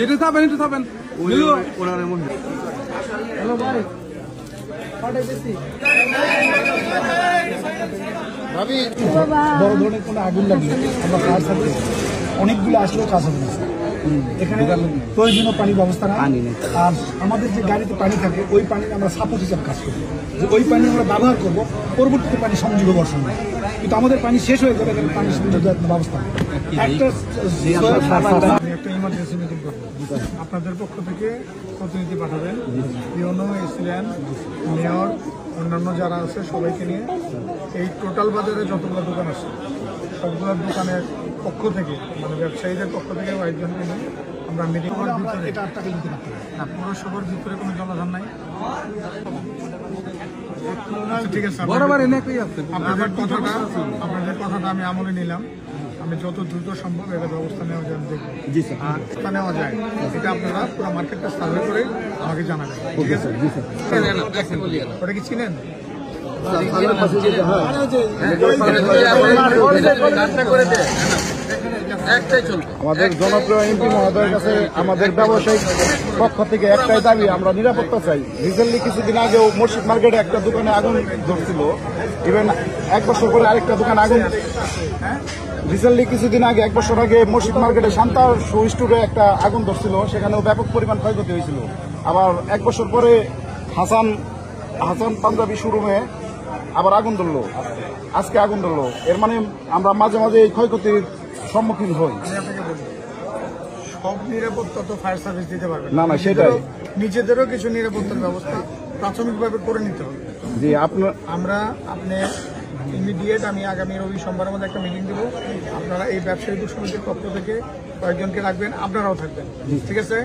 এটা থাকবেন একটু থাকবেন। হ্যালো ভাই, বড় ধরনের কোনো আগুন লাগলে আমরা ফায়ার সার্ভিস অনেকগুলো আসলেও কাজ হবে না। এখানে প্রয়োজনীয় পানির ব্যবস্থা নেই। আর আমাদের যে গাড়িতে পানি থাকে ওই পানি আমরা সাপোর্ট হিসাবে কাজ করবো, যে ওই পানি আমরা ব্যবহার করবো, পরবর্তীতে পানি সংযোগ বর্ষণ হয়। কিন্তু আমাদের পানি শেষ হয়ে যাবে, এখানে পানি সংযোগের ব্যবস্থা নেই। একটা ইমার্জেন্সি মিটিং করবো, আপনাদের পক্ষ থেকে প্রতিনিধি পাঠাবেন, ইউনো এসিলেন, মেয়র, অন্যান্য যারা আছে সবাইকে নিয়ে এই টোটাল বাজারে যতগুলো দোকান আছে সবগুলো দোকানের পক্ষ থেকে, মানে ব্যবসায়ীদের পক্ষ থেকে কয়েকজনকে নিয়ে আমরা মিটিং করার ভিতরে এটা একটা কিনতে পারতাম না। পৌরসভার ভিতরে কোনো জলাধার নাই। ঠিক আছে, আপনাদের কথাটা আমি আমলে নিলাম। আমি যত দ্রুত সম্ভব এটা ব্যবস্থা নেওয়া যায় দেখব। জি স্যার, ব্যবস্থা নেওয়া যায় এটা আপনারা পুরো মার্কেটটা সার্ভে করে আমাকে জানাবেন। ঠিক আছে, ওটা কি চিনেন? আমাদের জনপ্রিয় এমপি মহোদয়ের কাছে আমাদের ব্যবসায়িক পক্ষ থেকে একটাই দাবি, আমরা নিরাপত্তা চাই। রিসেন্টলি কিছুদিন আগেও মসজিদ মার্কেটে একটা দোকানে আগুন ধরছিল, ইভেন 1 বছর পরে আরেকটা দোকানে আগুন। রিসেন্টলি কিছুদিন আগে 1 বছর আগে মসজিদ মার্কেটে শান্তার শু স্টোরে একটা আগুন ধরছিল, সেখানেও ব্যাপক পরিমাণ ক্ষয়ক্ষতি হয়েছিল। আবার 1 বছর পরে হাসান পাঞ্জাবি শোরুমে আবার আগুন ধরলো, আজকে আগুন ধরলো। এর মানে আমরা মাঝে মাঝে এই ক্ষয়ক্ষতির সম্মুখীন হই। সব নিরাপত্তা তো ফায়ার সার্ভিস দিতে পারবে না, সেটাই। নিজেদেরও কিছু নিরাপত্তার ব্যবস্থা প্রাথমিকভাবে করে নিতে হবে। জি, আপনি ইমিডিয়েট আমি আগামী রবি সোমবারের মধ্যে একটা মিটিং দেবো। আপনারা এই ব্যবসায়ী সমিতির পক্ষ থেকে কয়েকজনকে রাখবেন, আপনারাও থাকবেন। ঠিক আছে।